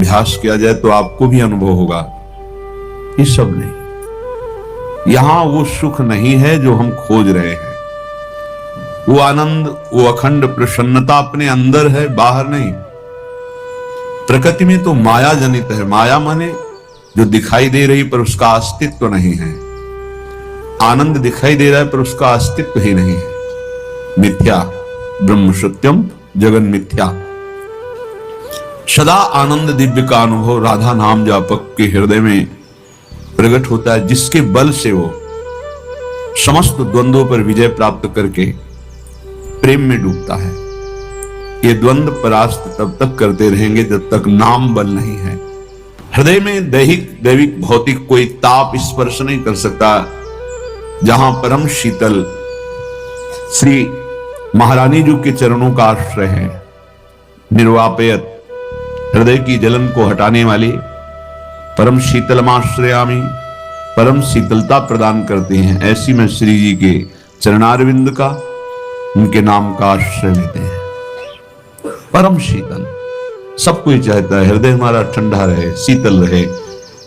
अभ्यास किया जाए तो आपको भी अनुभव होगा। ये सब नहीं, यहां वो सुख नहीं है जो हम खोज रहे हैं। वो आनंद, वो अखंड प्रसन्नता अपने अंदर है, बाहर नहीं। प्रकृति में तो माया जनित है। माया माने जो दिखाई दे रही पर उसका अस्तित्व नहीं है। आनंद दिखाई दे रहा है पर उसका अस्तित्व ही नहीं है। मिथ्या, ब्रह्म सत्यम जगन मिथ्या। सदा आनंद दिव्य का अनुभव राधा नाम जापक के हृदय में प्रकट होता है, जिसके बल से वो समस्त द्वंद्वों पर विजय प्राप्त करके प्रेम में डूबता है। ये द्वंद्व परास्त तब तक करते रहेंगे जब तक नाम बल नहीं है। हृदय में दैविक भौतिक कोई ताप स्पर्श नहीं कर सकता। जहां परम शीतल श्री महारानी जी के चरणों का आश्रय है, निर्वापयत हृदय की जलन को हटाने वाली परम शीतलमाश्रयामी, परम शीतलता प्रदान करते हैं। ऐसी में श्री जी के चरणारविंद का, उनके नाम का आश्रय लेते हैं। परम शीतल, सब कोई चाहता है हृदय हमारा ठंडा रहे, शीतल रहे।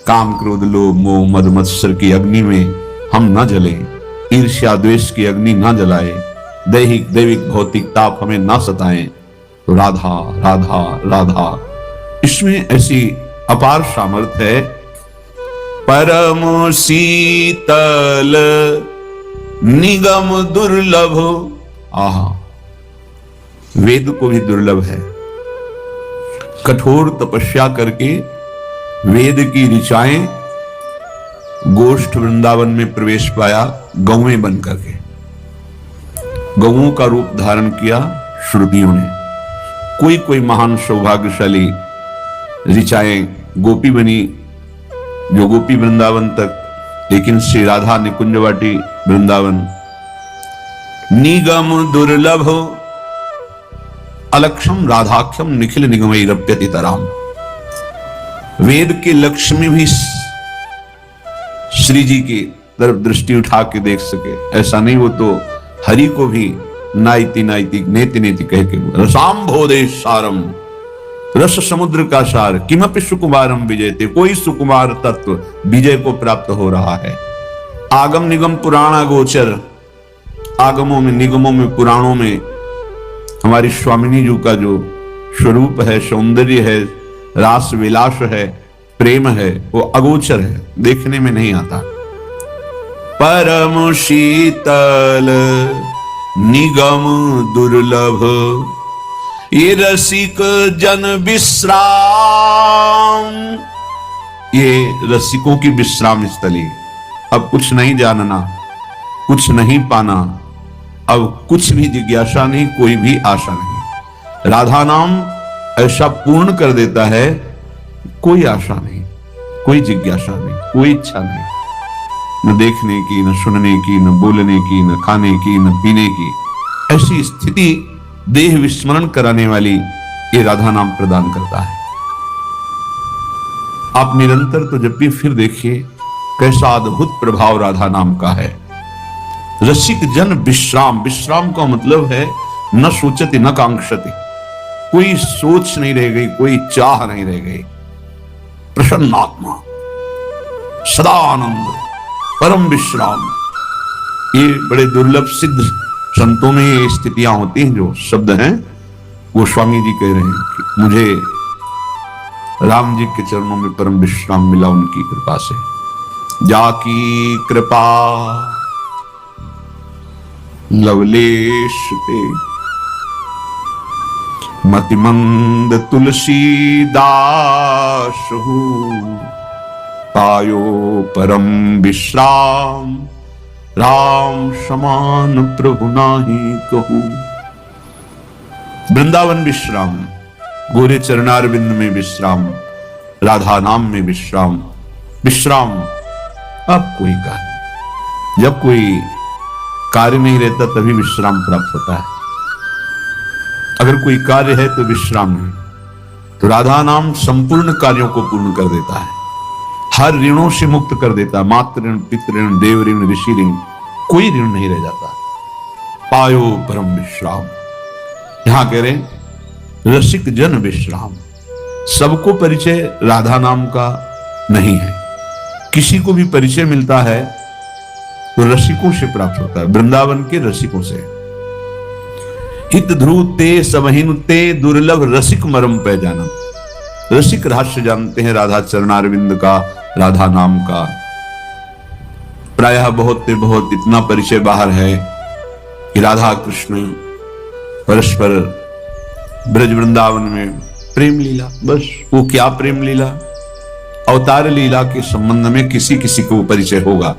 काम क्रोध लोभ मोह मद मत्सर की अग्नि में हम न जले, ईर्ष्या द्वेष की अग्नि न जलाए, दैविक भौतिक ताप हमें ना सताएं। तो राधा राधा राधा, इसमें ऐसी अपार सामर्थ्य है। परम शीतल निगम दुर्लभ, आहा, वेद को भी दुर्लभ है। कठोर तपस्या करके वेद की ऋचाएं गोष्ठ वृंदावन में प्रवेश पाया, गौएं बन करके। गौओं का रूप धारण किया श्रुतियों ने। कोई कोई महान सौभाग्यशाली ऋचाएं गोपी बनी, जो गोपी वृंदावन तक, लेकिन श्री राधा निकुंजवाटी वृंदावन। निगम दुर्लभ अलक्षम राधाख्यम निखिल निगमई रप्यति तराम। वेद के लक्ष्य में भी श्री जी की तरफ दृष्टि उठा के देख सके, ऐसा नहीं। वो तो हरि को भी नाइति नाइति नेति नेति कह के रसाम्भोदे सारम, रस समुद्र का सार, किमपि सुकुमारम विजयते, कोई सुकुमार तत्व विजय को प्राप्त हो रहा है। आगम निगम पुराण गोचर, आगमों में, निगमों में, पुराणों में हमारी स्वामिनी जी का जो स्वरूप है, सौंदर्य है, रास विलास है, प्रेम है, वो अगोचर है, देखने में नहीं आता। परम शीतल निगम दुर्लभ, ये रसिक जन विश्राम, ये रसिकों की विश्राम स्थली। अब कुछ नहीं जानना, कुछ नहीं पाना, अब कुछ भी जिज्ञासा नहीं, कोई भी आशा नहीं। राधा नाम ऐसा पूर्ण कर देता है, कोई आशा नहीं, कोई जिज्ञासा नहीं, कोई इच्छा नहीं, न देखने की, न सुनने की, न बोलने की, न खाने की, न पीने की। ऐसी स्थिति देह विस्मरण कराने वाली ये राधा नाम प्रदान करता है। आप निरंतर तो जब भी फिर देखिए कैसा अद्भुत प्रभाव राधा नाम का है। रसिक जन विश्राम, विश्राम का मतलब है न सोचति न कांक्षति, कोई सोच नहीं रह गई, कोई चाह नहीं रह गई। प्रसन्नात्मा, सदा आनंद, परम विश्राम। ये बड़े दुर्लभ सिद्ध संतों में ये स्थितियां होती हैं। जो शब्द हैं वो स्वामी जी कह रहे हैं कि मुझे राम जी के चरणों में परम विश्राम मिला उनकी कृपा से। जाकी कृपा लवलेश पे, मतिमंद तुलसी दास हूं, पायो परम विश्राम, राम समान प्रभु नाही कहूं। वृंदावन विश्राम, गोरे चरणारविंद में विश्राम, राधा नाम में विश्राम। विश्राम अब कोई कार्य, जब कोई कार्य नहीं रहता तभी विश्राम प्राप्त होता है। अगर कोई कार्य है तो विश्राम नहीं। तो राधा नाम संपूर्ण कार्यों को पूर्ण कर देता है, हर ऋणों से मुक्त कर देता है। मातृ ऋण, पितृ ऋण, देव ऋण, ऋषि ऋण, कोई ऋण नहीं रह जाता। पायो परम विश्राम, यहां कह रहे रसिक जन विश्राम। सबको परिचय राधा नाम का नहीं है। किसी को भी परिचय मिलता है तो रसिकों से प्राप्त होता है, वृंदावन के रसिकों से। हित ध्रुव ते सबहिनु ते दुर्लभ रसिक मरम पहचानम। रसिक रहस्य जानते हैं राधा चरणारविंद का, राधा नाम का। प्रायः बहुत इतना परिचय बाहर है कि राधा कृष्ण परस्पर ब्रज वृंदावन में प्रेम लीला, बस वो क्या प्रेम लीला, अवतार लीला के संबंध में किसी किसी को परिचय होगा,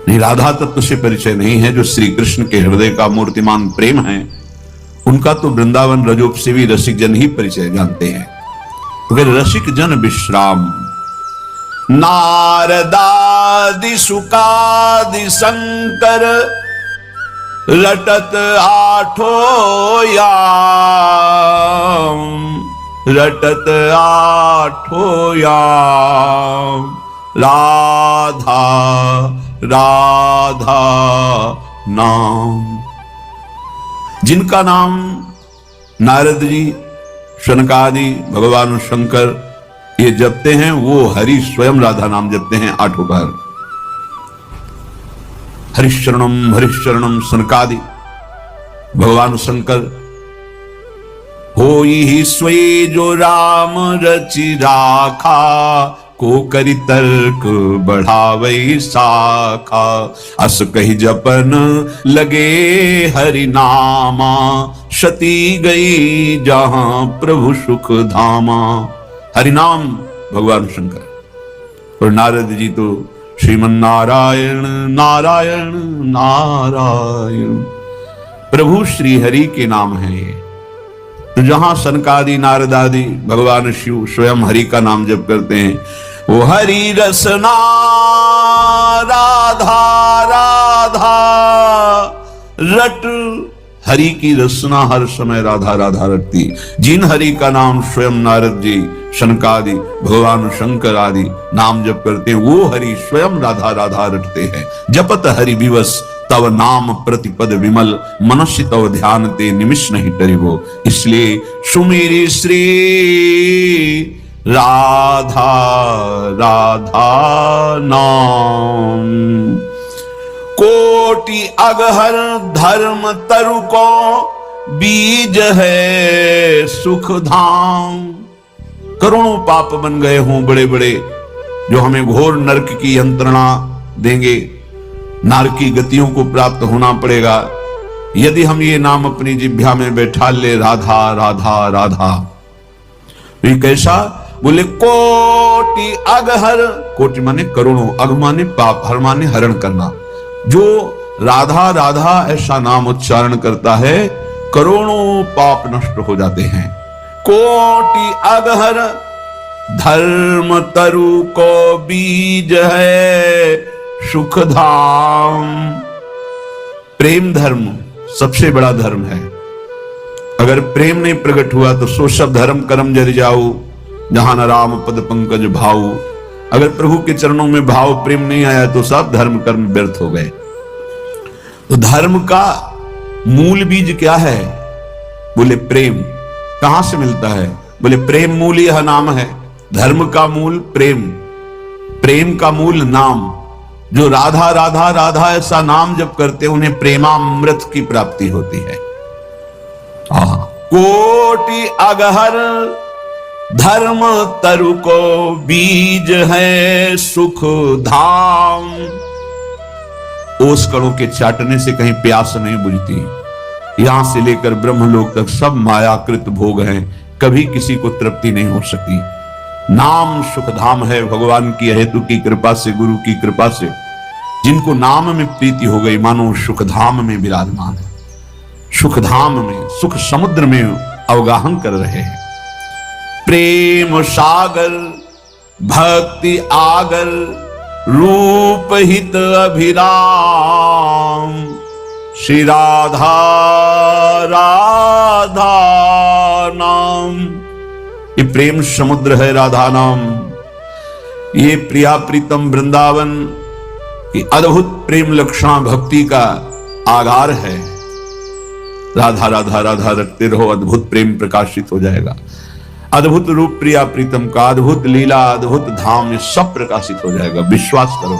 नहीं राधा तत्व से परिचय नहीं है। जो श्री कृष्ण के हृदय का मूर्तिमान प्रेम है, उनका तो वृंदावन रजोप से भी रसिक जन ही परिचय जानते हैं। तो फिर रसिक जन विश्राम। नारदादि सुकादि शंकर रटत आठो याम, रटत आठो याम। राधा राधा नाम। जिनका नाम नारद जी, शनकादि, भगवान शंकर ये जपते हैं, वो हरि स्वयं राधा नाम जपते हैं आठों बार। हरिशरणम सनकादि भगवान शंकर। होई ही स्वये जो राम रचि राखा, को करि तर्क बढ़ावई शाखा। अस कही जपन लगे हरि नामा, शती गई जहां प्रभु सुख धामा। हरि नाम भगवान शंकर। और नारद जी तो श्रीमन नारायण नारायण नारायण, प्रभु श्री हरि के नाम है ये। तो जहां सनकादि नारदादि भगवान शिव स्वयं हरि का नाम जप करते हैं, वो हरि रसना राधा राधा रट। हरि की रसना हर समय राधा राधा रटती। जिन हरि का नाम स्वयं नारद जी, शनकादि, भगवान शंकर आदि नाम जप करते हैं, वो हरि स्वयं राधा राधा रटते हैं। जपत हरि विवश तव नाम प्रतिपद विमल, मनुष्य तव ध्यान ते निमिष नहीं डरिवो। इसलिए सुमेरी श्री राधा राधा नाम। कोटि अगहर धर्म तरु को, बीज है सुख धाम। करोड़ों पाप बन गए हों बड़े बड़े, जो हमें घोर नरक की यंत्रणा देंगे, नारकी गतियों को प्राप्त होना पड़ेगा, यदि हम ये नाम अपनी जिह्वा में बैठा ले, राधा राधा राधा। ये कैसा? बोले कोटि अगहर। कोटि माने करोड़ों, अग माने पाप, हर माने हरण करना। जो राधा राधा ऐसा नाम उच्चारण करता है, करोड़ों पाप नष्ट हो जाते हैं। कोटि अगहर धर्म तरु को, बीज है सुख धाम। प्रेम धर्म सबसे बड़ा धर्म है। अगर प्रेम नहीं प्रकट हुआ तो सो सब धर्म कर्म जरि जाऊ, जहां न राम पद पंकज भाऊ। अगर प्रभु के चरणों में भाव प्रेम नहीं आया तो सब धर्म कर्म व्यर्थ हो गए। तो धर्म का मूल बीज क्या है? बोले प्रेम। कहां से मिलता है? बोले प्रेम मूल यह नाम है। धर्म का मूल प्रेम, प्रेम का मूल नाम। जो राधा राधा राधा ऐसा नाम जब करते उन्हें प्रेमामृत की प्राप्ति होती है। कोटि अगहर धर्म तरु को, बीज है सुख धाम। ओस कणों के चाटने से कहीं प्यास नहीं बुझती। यहां से लेकर ब्रह्मलोक तक सब मायाकृत भोग हैं, कभी किसी को तृप्ति नहीं हो सकती। नाम सुख धाम है। भगवान की हेतु की कृपा से, गुरु की कृपा से जिनको नाम में प्रीति हो गई, मानो सुख धाम में विराजमान है। सुख धाम में, सुख समुद्र में अवगाहन कर रहे हैं। प्रेम सागर भक्ति आगर, रूप हित अभिराम। श्री राधा राधा नाम, ये प्रेम समुद्र है राधा नाम। ये प्रिया प्रीतम वृंदावन की अद्भुत प्रेम लक्षणा भक्ति का आधार है। राधा राधा राधा रटते रहो, अद्भुत प्रेम प्रकाशित हो जाएगा। अद्भुत रूप प्रिया प्रीतम का, अद्भुत लीला, अद्भुत धाम, ये सब प्रकाशित हो जाएगा। विश्वास करो।